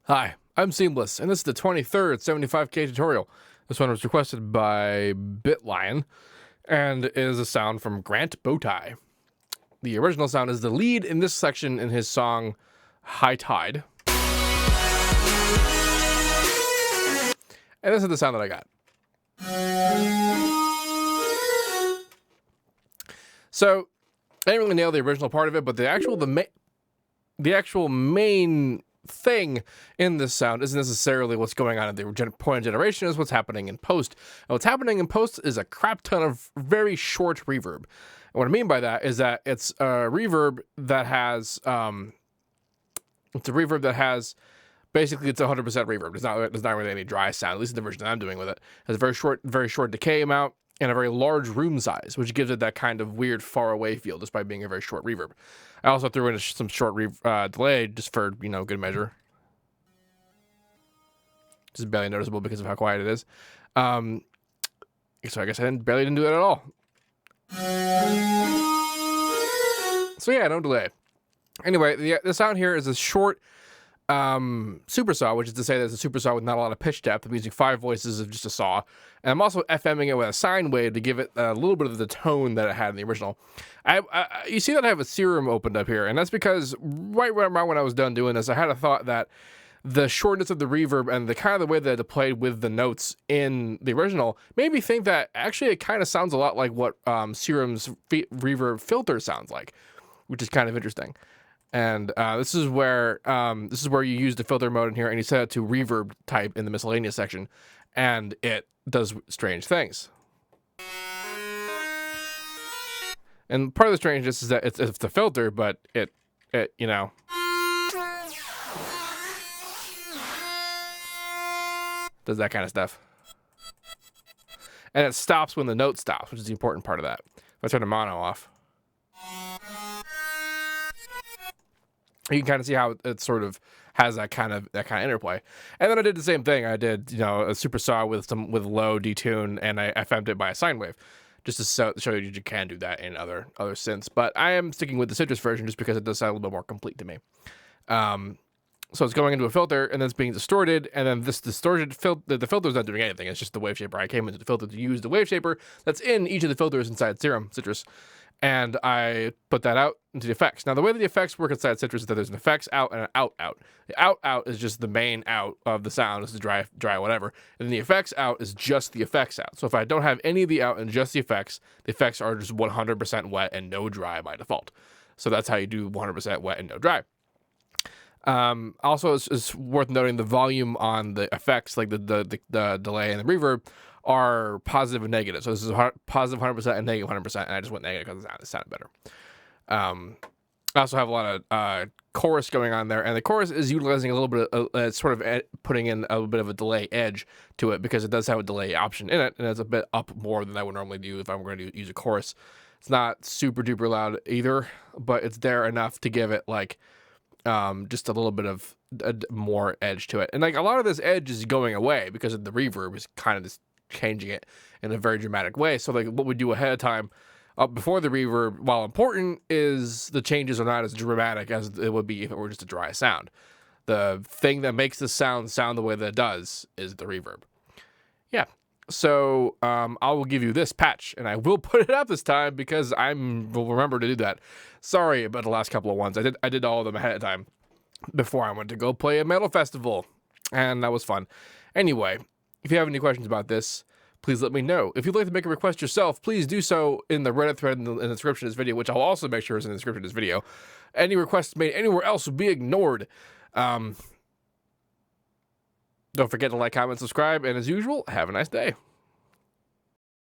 Hi, I'm Seamless, and this is the 23rd 75K tutorial. This one was requested by bitlion, and is a sound from Grant Bowtie. The original sound is the lead in this section in his song High Tide. And this is the sound that I got. So, I didn't really nail the original part of it, but the actual main thing in this sound isn't necessarily what's going on in the point of generation, is what's happening in post. And what's happening in post is a crap ton of very short reverb. And what I mean by that is that it's a reverb that has basically it's 100% reverb. There's not really any dry sound, at least in the version that I'm doing with it. It has a very short decay amount and a very large room size, which gives it that kind of weird far away feel just by being a very short reverb. I also threw in some short delay just for, good measure. Just barely noticeable because of how quiet it is. So I guess I barely didn't do that at all. So yeah, no delay. Anyway, the sound here is a short super saw, which is to say that it's a super saw with not a lot of pitch depth. I'm using 5 voices of just a saw, and I'm also FMing it with a sine wave to give it a little bit of the tone that it had in the original. You see that I have a serum opened up here, and that's because right around when I was done doing this, I had a thought that the shortness of the reverb and the kind of the way that it played with the notes in the original made me think that actually it kind of sounds a lot like what Serum's reverb filter sounds like, which is kind of interesting. And this is where you use the filter mode in here, and you set it to reverb type in the miscellaneous section, and it does strange things. And part of the strangeness is that it's the filter, but it does that kind of stuff. And it stops when the note stops, which is the important part of that. If I turn the mono off, you can kind of see how it sort of has that kind of interplay. And then I did the same thing. I did, a super saw with low detune, and I FM'd it by a sine wave, just to show you can do that in other synths. But I am sticking with the Citrus version just because it does sound a little bit more complete to me. So it's going into a filter, and then it's being distorted, and then this distorted the filter's not doing anything. It's just the wave shaper. I came into the filter to use the wave shaper that's in each of the filters inside Citrus. And I put that out into the effects. Now, the way that the effects work inside Citrus is that there's an effects out and an out. The out is just the main out of the sound. It's the dry whatever. And then the effects out is just the effects out. So if I don't have any of the out and just the effects are just 100% wet and no dry by default. So that's how you do 100% wet and no dry. Also, it's worth noting the volume on the effects, like the delay and the reverb, are positive and negative. So this is positive 100% and negative 100%, and I just went negative because it sounded better. I also have a lot of chorus going on there, and the chorus is utilizing a little bit of putting in a little bit of a delay edge to it, because it does have a delay option in it, and it's a bit up more than I would normally do if I'm going to use a chorus. It's not super duper loud either, but it's there enough to give it just a little bit of more edge to it. And a lot of this edge is going away because of the reverb is kind of just changing it in a very dramatic way. So what we do ahead of time before the reverb, while important, is the changes are not as dramatic as it would be if it were just a dry sound. The thing that makes the sound the way that it does is the reverb. Yeah. So I will give you this patch, and I will put it up this time because I will remember to do that. Sorry about the last couple of ones. I did all of them ahead of time before I went to go play a metal festival, and that was fun. Anyway, if you have any questions about this, please let me know. If you'd like to make a request yourself, please do so in the Reddit thread in the description of this video, which I'll also make sure is in the description of this video. Any requests made anywhere else will be ignored. Don't forget to like, comment, subscribe, and as usual, have a nice day.